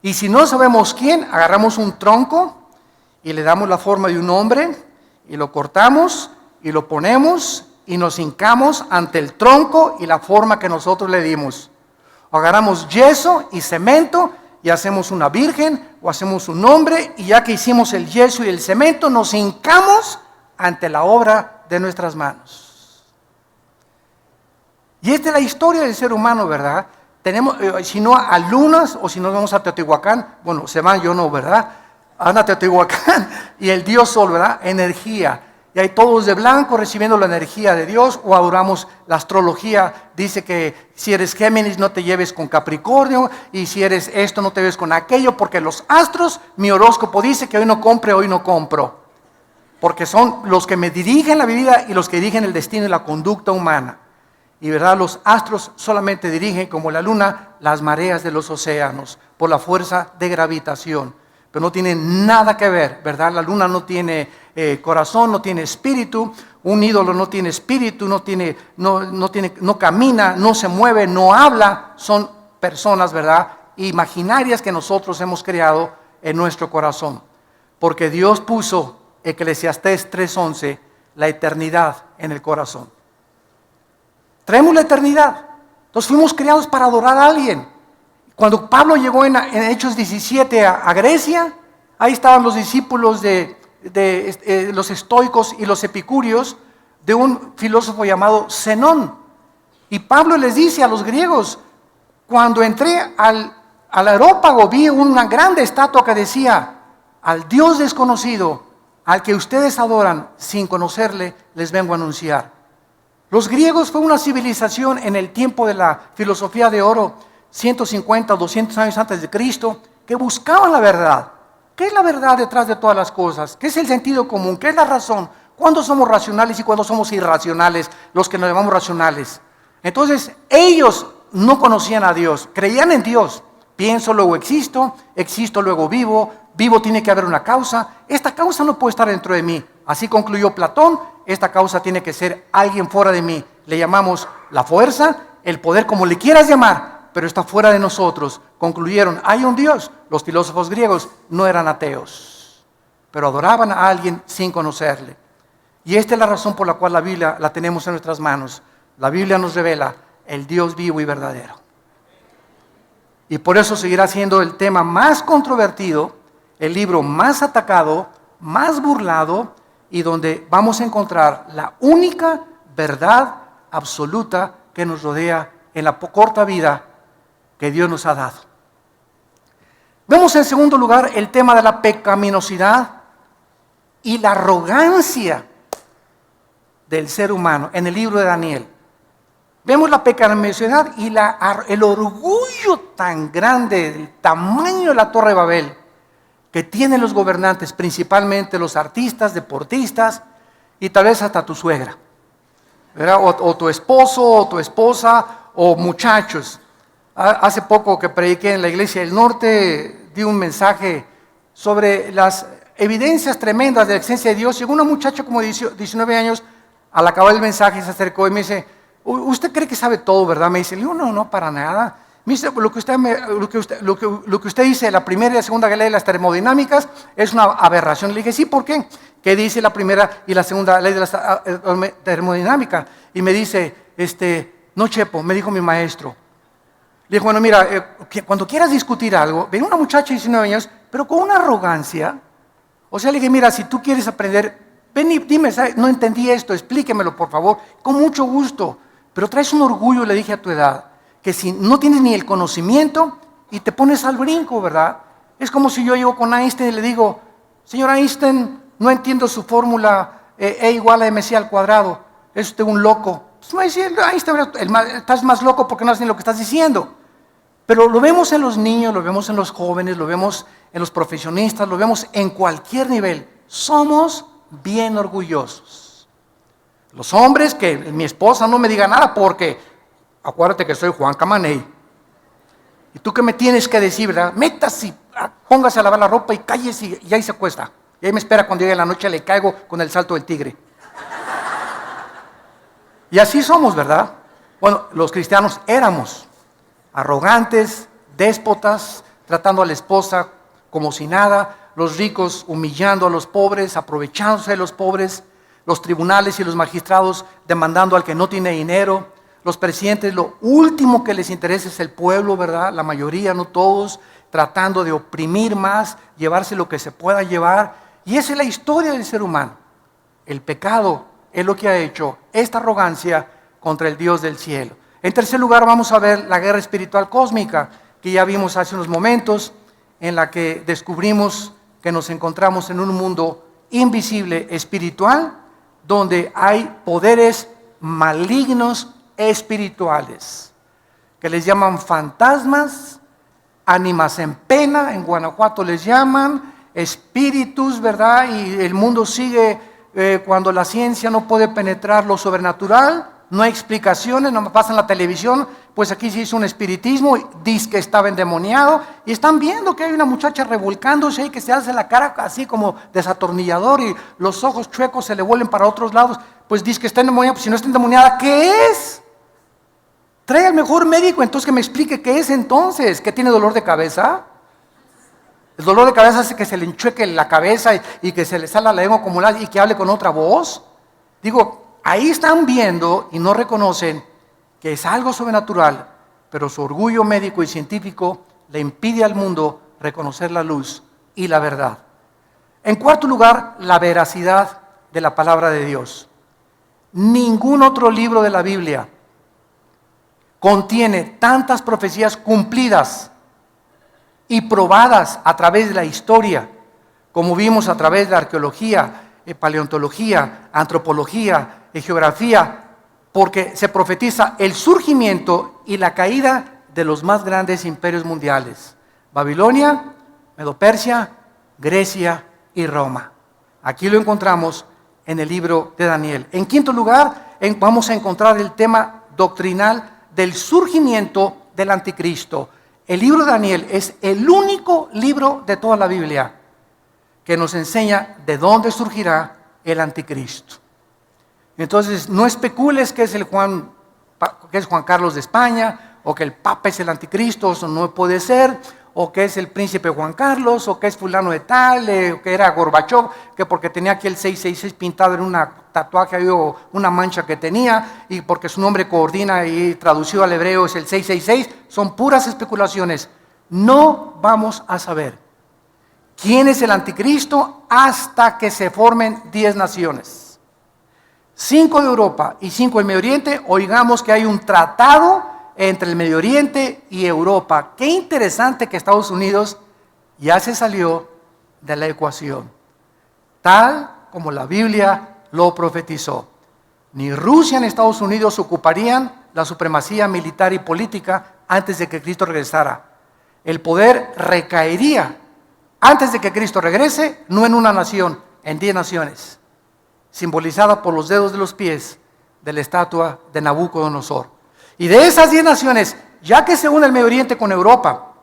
Y si no sabemos quién, agarramos un tronco y le damos la forma de un hombre y lo cortamos y lo ponemos y nos hincamos ante el tronco y la forma que nosotros le dimos. O agarramos yeso y cemento y hacemos una virgen o hacemos un hombre, y ya que hicimos el yeso y el cemento, nos hincamos ante la obra de nuestras manos. Y esta es la historia del ser humano, ¿verdad? Tenemos, si no a lunas, o si nos vamos a Teotihuacán, bueno, se van, yo no, ¿verdad? Van a Teotihuacán y el Dios Sol, ¿verdad? Energía. Y hay todos de blanco recibiendo la energía de Dios, o adoramos la astrología. Dice que si eres Géminis no te lleves con Capricornio, y si eres esto no te lleves con aquello, porque los astros, mi horóscopo dice que hoy no compre, hoy no compro. Porque son los que me dirigen la vida y los que dirigen el destino y la conducta humana. Y verdad, los astros solamente dirigen, como la luna, las mareas de los océanos, por la fuerza de gravitación. Pero no tiene nada que ver, ¿verdad? La luna no tiene corazón, no tiene espíritu. Un ídolo no tiene espíritu, no camina, no se mueve, no habla. Son personas, ¿verdad?, imaginarias que nosotros hemos creado en nuestro corazón. Porque Dios puso, Eclesiastés 3:11, la eternidad en el corazón. Traemos la eternidad. Entonces fuimos creados para adorar a alguien. Cuando Pablo llegó en Hechos 17 a Grecia, ahí estaban los discípulos de los estoicos y los epicúreos, de un filósofo llamado Zenón. Y Pablo les dice a los griegos: cuando entré al areópago vi una grande estatua que decía: al Dios desconocido, al que ustedes adoran sin conocerle, les vengo a anunciar. Los griegos fue una civilización en el tiempo de la filosofía de oro, 150 o 200 años antes de Cristo, que buscaban la verdad. ¿Qué es la verdad detrás de todas las cosas? ¿Qué es el sentido común? ¿Qué es la razón? ¿Cuándo somos racionales y cuándo somos irracionales, los que nos llamamos racionales? Entonces, ellos no conocían a Dios, creían en Dios. Pienso, luego existo, existo, luego vivo, vivo tiene que haber una causa. Esta causa no puede estar dentro de mí. Así concluyó Platón, esta causa tiene que ser alguien fuera de mí. Le llamamos la fuerza, el poder, como le quieras llamar, pero está fuera de nosotros. Concluyeron, hay un Dios. Los filósofos griegos no eran ateos, pero adoraban a alguien sin conocerle. Y esta es la razón por la cual la Biblia la tenemos en nuestras manos. La Biblia nos revela el Dios vivo y verdadero. Y por eso seguirá siendo el tema más controvertido, el libro más atacado, más burlado, y donde vamos a encontrar la única verdad absoluta que nos rodea en la corta vida que Dios nos ha dado. Vemos en segundo lugar el tema de la pecaminosidad y la arrogancia del ser humano en el libro de Daniel. Vemos la pecaminosidad y el orgullo tan grande, el tamaño de la Torre de Babel que tienen los gobernantes, principalmente los artistas, deportistas y tal vez hasta tu suegra, ¿verdad? O tu esposo, o tu esposa, o muchachos. Hace poco que prediqué en la iglesia del norte, di un mensaje sobre las evidencias tremendas de la existencia de Dios. Llegó una muchacha como de 19 años, al acabar el mensaje se acercó y me dice: ¿usted cree que sabe todo, verdad? Me dice, no, para nada. Me dice, lo que usted dice, la primera y la segunda ley de las termodinámicas es una aberración. Le dije, sí, ¿por qué? ¿Qué dice la primera y la segunda ley de la termodinámica? Y me dice, no, Chepo, me dijo mi maestro, Le dijo, bueno, mira, cuando quieras discutir algo, ven una muchacha de 19 años, pero con una arrogancia. O sea, le dije, mira, si tú quieres aprender, ven y dime, ¿sabes? No entendí esto, explíquemelo, por favor, con mucho gusto. Pero traes un orgullo, le dije, a tu edad, que si no tienes ni el conocimiento y te pones al brinco, ¿verdad? Es como si yo llego con Einstein y le digo, señor Einstein, no entiendo su fórmula E igual a mc al cuadrado, es usted un loco. Pues no es decir, Einstein, estás más loco porque no sabes ni lo que estás diciendo. Pero lo vemos en los niños, lo vemos en los jóvenes, lo vemos en los profesionistas, lo vemos en cualquier nivel. Somos bien orgullosos. Los hombres, que mi esposa no me diga nada porque, acuérdate que soy Juan Camaney. ¿Y tú qué me tienes que decir, verdad? Métase, póngase a lavar la ropa y cállese y ahí se acuesta. Y ahí me espera cuando llegue la noche, le caigo con el salto del tigre. Y así somos, ¿verdad? Bueno, los cristianos éramos arrogantes, déspotas, tratando a la esposa como si nada, los ricos humillando a los pobres, aprovechándose de los pobres, los tribunales y los magistrados demandando al que no tiene dinero, los presidentes, lo último que les interesa es el pueblo, ¿verdad? La mayoría, no todos, tratando de oprimir más, llevarse lo que se pueda llevar. Y esa es la historia del ser humano. El pecado es lo que ha hecho esta arrogancia contra el Dios del cielo. En tercer lugar, vamos a ver la guerra espiritual cósmica, que ya vimos hace unos momentos, en la que descubrimos que nos encontramos en un mundo invisible espiritual, donde hay poderes malignos espirituales, que les llaman fantasmas, ánimas en pena, en Guanajuato les llaman, espíritus, ¿verdad? Y el mundo sigue cuando la ciencia no puede penetrar lo sobrenatural, no hay explicaciones, no me pasa en la televisión, pues aquí se hizo un espiritismo, dice que estaba endemoniado, y están viendo que hay una muchacha revolcándose y que se hace la cara así como desatornillador y los ojos chuecos se le vuelven para otros lados, pues dice que está endemoniada, pues si no está endemoniada, ¿qué es? Trae al mejor médico, entonces que me explique qué es entonces, ¿que tiene dolor de cabeza? El dolor de cabeza hace que se le enchueque la cabeza y que se le salga la lengua como y que hable con otra voz. Digo, ahí están viendo y no reconocen que es algo sobrenatural, pero su orgullo médico y científico le impide al mundo reconocer la luz y la verdad. En cuarto lugar, la veracidad de la palabra de Dios. Ningún otro libro de la Biblia contiene tantas profecías cumplidas y probadas a través de la historia, como vimos a través de la arqueología, paleontología, antropología, geografía, porque se profetiza el surgimiento y la caída de los más grandes imperios mundiales: Babilonia, Medo-Persia, Grecia y Roma. Aquí lo encontramos en el libro de Daniel. En quinto lugar, vamos a encontrar el tema doctrinal del surgimiento del anticristo. El libro de Daniel es el único libro de toda la Biblia que nos enseña de dónde surgirá el anticristo. Entonces, no especules que es Juan Carlos de España, o que el Papa es el anticristo, eso no puede ser, o que es el príncipe Juan Carlos, o que es fulano de tal, o que era Gorbachov, que porque tenía aquí el 666 pintado en una tatuaje o una mancha que tenía, y porque su nombre coordina y traducido al hebreo es el 666, son puras especulaciones. No vamos a saber quién es el anticristo hasta que se formen 10 naciones. 5 de Europa y 5 del Medio Oriente. Oigamos que hay un tratado entre el Medio Oriente y Europa. Qué interesante que Estados Unidos ya se salió de la ecuación, tal como la Biblia lo profetizó. Ni Rusia ni Estados Unidos ocuparían la supremacía militar y política antes de que Cristo regresara. El poder recaería antes de que Cristo regrese, no en una nación, en 10 naciones, simbolizada por los dedos de los pies de la estatua de Nabucodonosor. Y de esas 10 naciones, ya que se une el Medio Oriente con Europa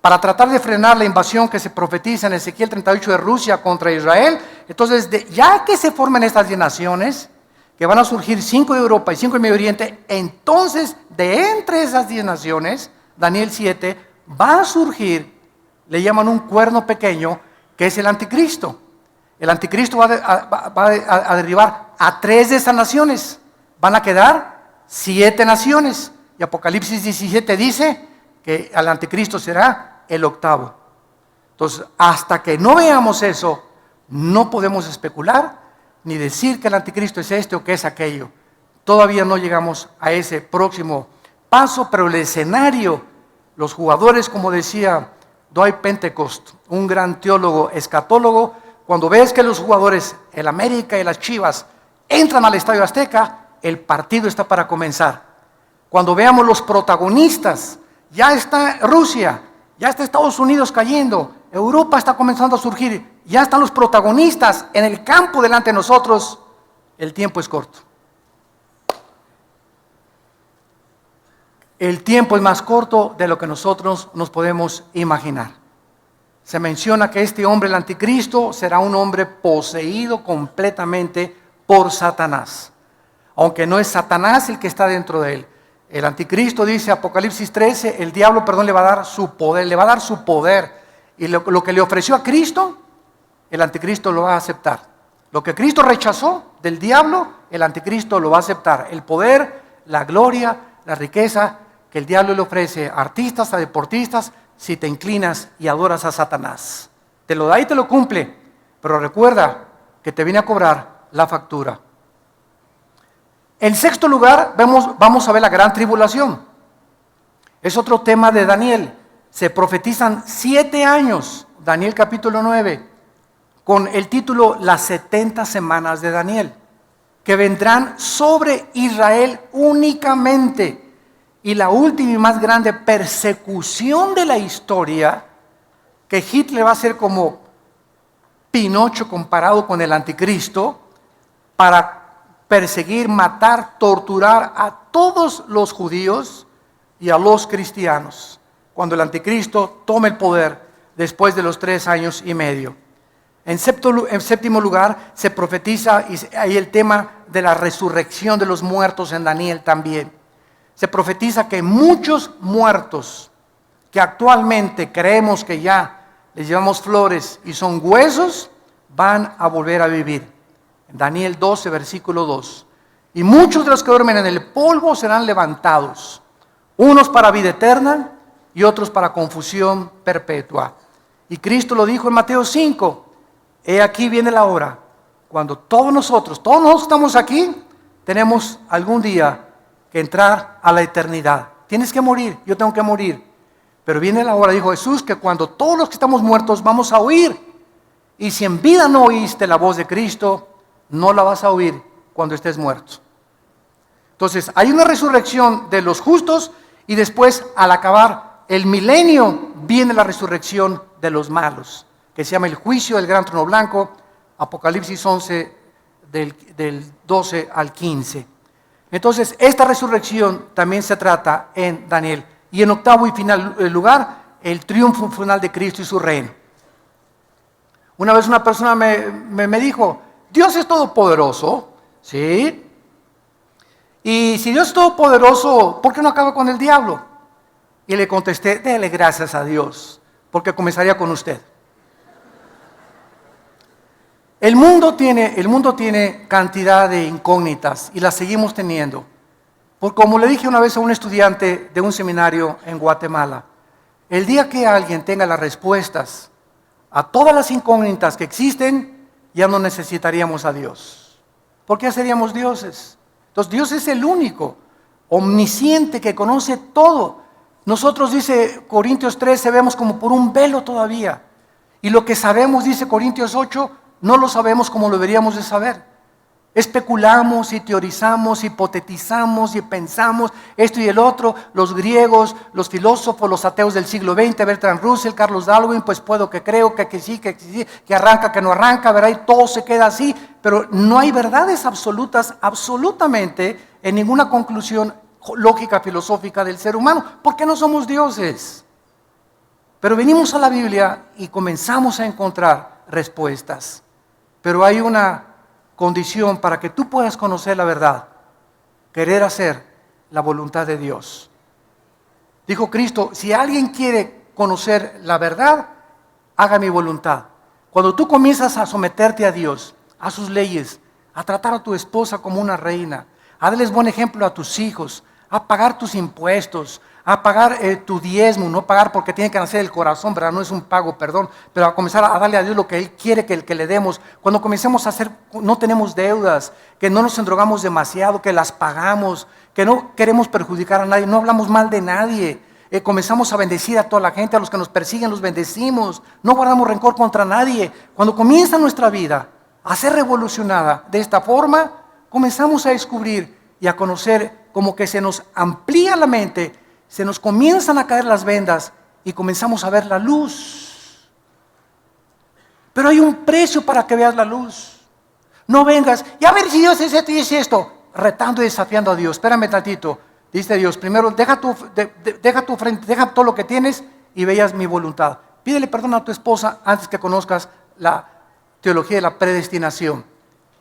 para tratar de frenar la invasión que se profetiza en Ezequiel 38 de Rusia contra Israel, entonces ya que se formen estas 10 naciones, que van a surgir 5 de Europa y 5 del Medio Oriente, entonces de entre esas 10 naciones, Daniel 7, va a surgir, le llaman un cuerno pequeño, que es el anticristo. El anticristo va a derribar a 3 de esas naciones. Van a quedar 7 naciones. Y Apocalipsis 17 dice que al anticristo será el octavo. Entonces, hasta que no veamos eso, no podemos especular ni decir que el anticristo es este o que es aquello. Todavía no llegamos a ese próximo paso, pero el escenario, los jugadores, como decía Dwight Pentecost, un gran teólogo escatólogo, cuando ves que los jugadores, el América y las Chivas, entran al Estadio Azteca, el partido está para comenzar. Cuando veamos los protagonistas, ya está Rusia, ya está Estados Unidos cayendo, Europa está comenzando a surgir, ya están los protagonistas en el campo delante de nosotros, el tiempo es corto. El tiempo es más corto de lo que nosotros nos podemos imaginar. Se menciona que este hombre, el anticristo, será un hombre poseído completamente por Satanás. Aunque no es Satanás el que está dentro de él. El anticristo, dice Apocalipsis 13, el diablo, le va a dar su poder, Y lo que le ofreció a Cristo, el anticristo lo va a aceptar. Lo que Cristo rechazó del diablo, el anticristo lo va a aceptar. El poder, la gloria, la riqueza que el diablo le ofrece a artistas, a deportistas, si te inclinas y adoras a Satanás. Te lo da y te lo cumple, pero recuerda que te viene a cobrar la factura. En sexto lugar, vamos a ver la gran tribulación. Es otro tema de Daniel. Se profetizan 7 años, Daniel capítulo 9, con el título Las 70 semanas de Daniel, que vendrán sobre Israel únicamente. Y la última y más grande persecución de la historia, que Hitler va a ser como Pinocho comparado con el anticristo, para perseguir, matar, torturar a todos los judíos y a los cristianos, cuando el anticristo tome el poder después de los 3 años y medio. En séptimo lugar, se profetiza, y hay el tema de la resurrección de los muertos en Daniel también. Se profetiza que muchos muertos que actualmente creemos que ya les llevamos flores y son huesos, van a volver a vivir. En Daniel 12, versículo 2. Y muchos de los que duermen en el polvo serán levantados, unos para vida eterna y otros para confusión perpetua. Y Cristo lo dijo en Mateo 5, he aquí viene la hora, cuando todos nosotros estamos aquí, tenemos algún día que entrar a la eternidad. Tienes que morir, yo tengo que morir. Pero viene la hora, dijo Jesús, que cuando todos los que estamos muertos vamos a oír. Y si en vida no oíste la voz de Cristo, no la vas a oír cuando estés muerto. Entonces, hay una resurrección de los justos y después, al acabar el milenio, viene la resurrección de los malos, que se llama el juicio del gran trono blanco, Apocalipsis 11, del 12 al 15. Entonces, esta resurrección también se trata en Daniel. Y en octavo y final lugar, el triunfo final de Cristo y su reino. Una vez una persona me dijo, Dios es todopoderoso, ¿sí? Y si Dios es todopoderoso, ¿por qué no acaba con el diablo? Y le contesté, dele gracias a Dios, porque comenzaría con usted. El mundo tiene cantidad de incógnitas y las seguimos teniendo. Porque como le dije una vez a un estudiante de un seminario en Guatemala, el día que alguien tenga las respuestas a todas las incógnitas que existen, ya no necesitaríamos a Dios. ¿Por qué seríamos dioses? Entonces Dios es el único, omnisciente, que conoce todo. Nosotros, dice Corintios 13, vemos como por un velo todavía. Y lo que sabemos, dice Corintios 8, no lo sabemos como lo deberíamos de saber. Especulamos y teorizamos, hipotetizamos y pensamos esto y el otro. Los griegos, los filósofos, los ateos del siglo XX, Bertrand Russell, Carlos Darwin, pues puedo que creo, que sí, que arranca, que no arranca, ¿verdad? Y todo se queda así, pero no hay verdades absolutas, absolutamente, en ninguna conclusión lógica, filosófica del ser humano, porque no somos dioses. Pero venimos a la Biblia y comenzamos a encontrar respuestas. Pero hay una condición para que tú puedas conocer la verdad: querer hacer la voluntad de Dios. Dijo Cristo, si alguien quiere conocer la verdad, haga mi voluntad. Cuando tú comienzas a someterte a Dios, a sus leyes, a tratar a tu esposa como una reina, a darles buen ejemplo a tus hijos, a pagar tus impuestos, a pagar tu diezmo, no pagar porque tiene que nacer el corazón, ¿verdad? No es un pago, perdón, pero a comenzar a darle a Dios lo que Él quiere que le demos. Cuando comencemos a hacer, no tenemos deudas, que no nos endrogamos demasiado, que las pagamos, que no queremos perjudicar a nadie, no hablamos mal de nadie. Comenzamos a bendecir a toda la gente, a los que nos persiguen los bendecimos, no guardamos rencor contra nadie. Cuando comienza nuestra vida a ser revolucionada de esta forma, comenzamos a descubrir y a conocer como que se nos amplía la mente, se nos comienzan a caer las vendas y comenzamos a ver la luz. Pero hay un precio para que veas la luz. No vengas y a ver si Dios es esto y es esto, retando y desafiando a Dios. Espérame tantito. Dice Dios, primero deja tu frente, deja todo lo que tienes y veas mi voluntad. Pídele perdón a tu esposa antes que conozcas la teología de la predestinación.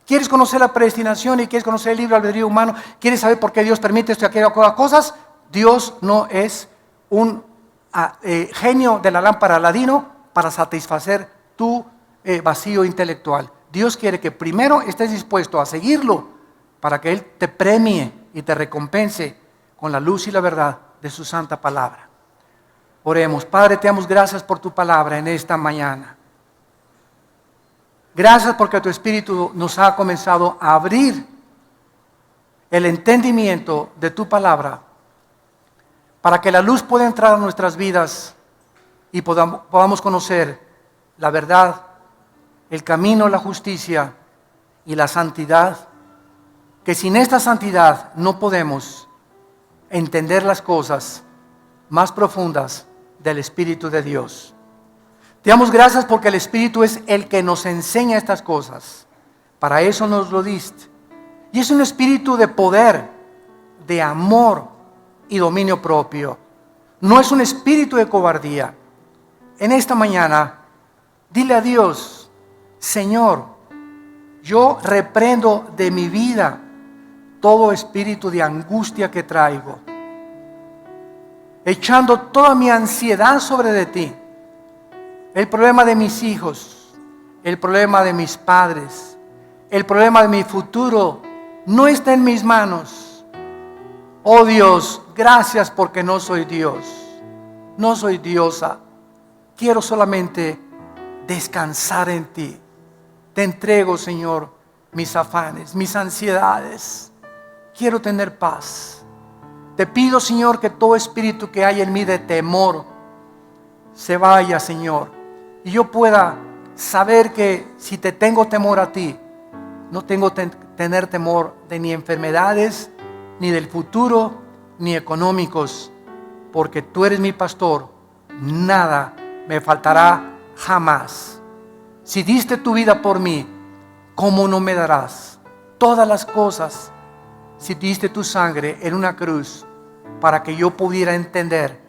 ¿Quieres conocer la predestinación y quieres conocer el libre albedrío humano? ¿Quieres saber por qué Dios permite esto y aquellas cosas? Dios no es un genio de la lámpara Aladino para satisfacer tu vacío intelectual. Dios quiere que primero estés dispuesto a seguirlo para que Él te premie y te recompense con la luz y la verdad de su santa palabra. Oremos. Padre, te damos gracias por tu palabra en esta mañana. Gracias porque tu Espíritu nos ha comenzado a abrir el entendimiento de tu palabra para que la luz pueda entrar a nuestras vidas y podamos conocer la verdad, el camino, la justicia y la santidad, que sin esta santidad no podemos entender las cosas más profundas del Espíritu de Dios. Te damos gracias porque el Espíritu es el que nos enseña estas cosas. Para eso nos lo diste. Y es un espíritu de poder, de amor y dominio propio. No es un espíritu de cobardía. En esta mañana, dile a Dios, Señor, yo reprendo de mi vida todo espíritu de angustia que traigo, echando toda mi ansiedad sobre de ti. El problema de mis hijos, el problema de mis padres, el problema de mi futuro no está en mis manos. Oh Dios, gracias porque no soy Dios, no soy diosa. Quiero solamente descansar en ti. Te entrego, Señor, mis afanes, mis ansiedades. Quiero tener paz. Te pido, Señor, que todo espíritu que hay en mí de temor se vaya, Señor, y yo pueda saber que si te tengo temor a ti, no tengo tener temor de ni enfermedades, ni del futuro, ni económicos, porque tú eres mi pastor, nada me faltará jamás. Si diste tu vida por mí, ¿cómo no me darás todas las cosas? Si diste tu sangre en una cruz para que yo pudiera entender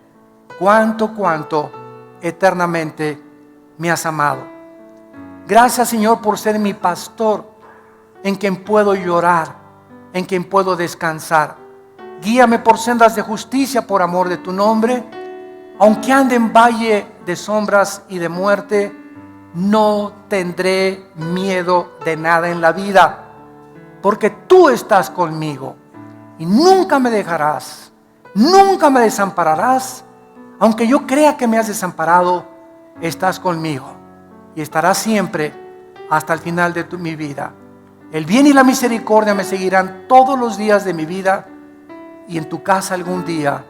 cuánto eternamente me has amado. Gracias, Señor, por ser mi pastor, en quien puedo llorar, en quien puedo descansar. Guíame por sendas de justicia por amor de tu nombre. Aunque ande en valle de sombras y de muerte, no tendré miedo de nada en la vida, porque tú estás conmigo y nunca me dejarás, nunca me desampararás. Aunque yo crea que me has desamparado, estás conmigo y estarás siempre hasta el final de mi vida. El bien y la misericordia me seguirán todos los días de mi vida, y en tu casa algún día,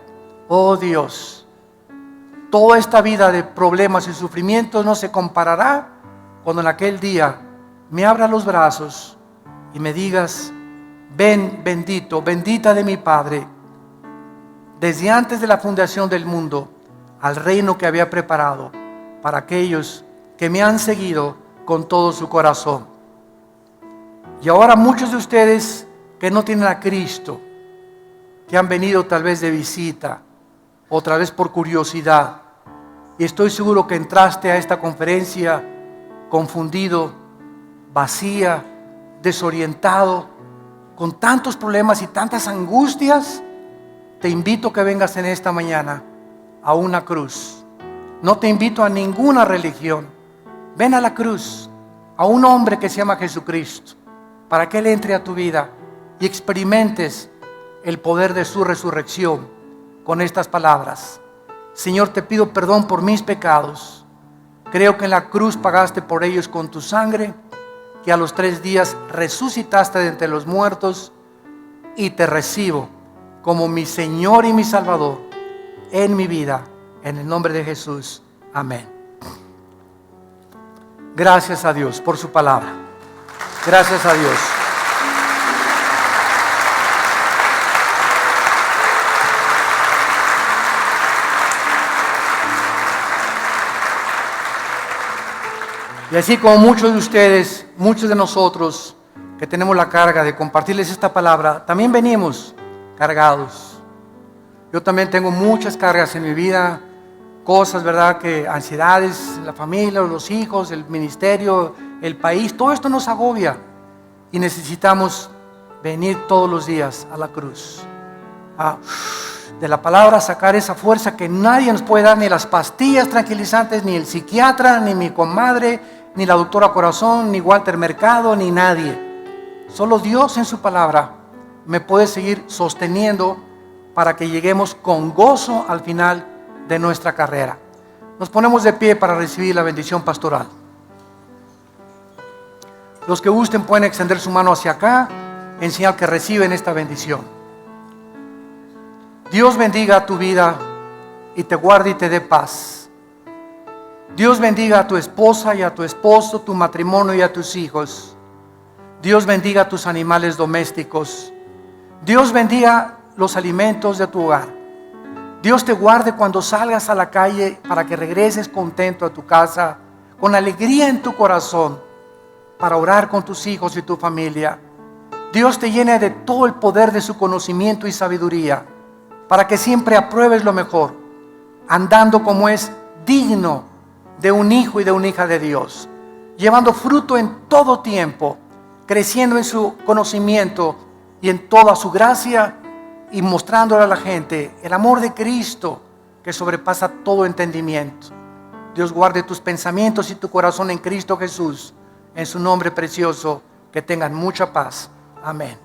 oh Dios, toda esta vida de problemas y sufrimientos no se comparará cuando en aquel día me abra los brazos y me digas: ven, bendito, bendita de mi Padre, desde antes de la fundación del mundo, al reino que había preparado para aquellos que me han seguido con todo su corazón. Y ahora muchos de ustedes que no tienen a Cristo, que han venido tal vez de visita, otra vez por curiosidad, y estoy seguro que entraste a esta conferencia confundido, vacía, desorientado, con tantos problemas y tantas angustias. Te invito a que vengas en esta mañana a una cruz. No te invito a ninguna religión. Ven a la cruz, a un hombre que se llama Jesucristo, para que Él entre a tu vida y experimentes el poder de su resurrección, con estas palabras: Señor, te pido perdón por mis pecados. Creo que en la cruz pagaste por ellos con tu sangre, que a los 3 días resucitaste de entre los muertos, y te recibo como mi Señor y mi Salvador en mi vida, en el nombre de Jesús. Amén. Gracias a Dios por su palabra. Gracias a Dios. Y así como muchos de ustedes, muchos de nosotros que tenemos la carga de compartirles esta palabra, también venimos cargados. Yo también tengo muchas cargas en mi vida, cosas, ¿verdad? Que ansiedades, la familia, los hijos, el ministerio, el país, todo esto nos agobia y necesitamos venir todos los días a la cruz. De la palabra sacar esa fuerza que nadie nos puede dar, ni las pastillas tranquilizantes, ni el psiquiatra, ni mi comadre, ni la doctora Corazón, ni Walter Mercado, ni nadie. Solo Dios en su palabra me puede seguir sosteniendo para que lleguemos con gozo al final de nuestra carrera. Nos ponemos de pie para recibir la bendición pastoral. Los que gusten pueden extender su mano hacia acá en señal que reciben esta bendición. Dios bendiga tu vida y te guarde y te dé paz. Dios bendiga a tu esposa y a tu esposo, tu matrimonio y a tus hijos. Dios bendiga a tus animales domésticos. Dios bendiga los alimentos de tu hogar. Dios te guarde cuando salgas a la calle para que regreses contento a tu casa, con alegría en tu corazón, para orar con tus hijos y tu familia. Dios te llene de todo el poder de su conocimiento y sabiduría, para que siempre apruebes lo mejor, andando como es digno de un hijo y de una hija de Dios, llevando fruto en todo tiempo, creciendo en su conocimiento y en toda su gracia, y mostrándole a la gente el amor de Cristo que sobrepasa todo entendimiento. Dios guarde tus pensamientos y tu corazón en Cristo Jesús. En su nombre precioso, que tengan mucha paz. Amén.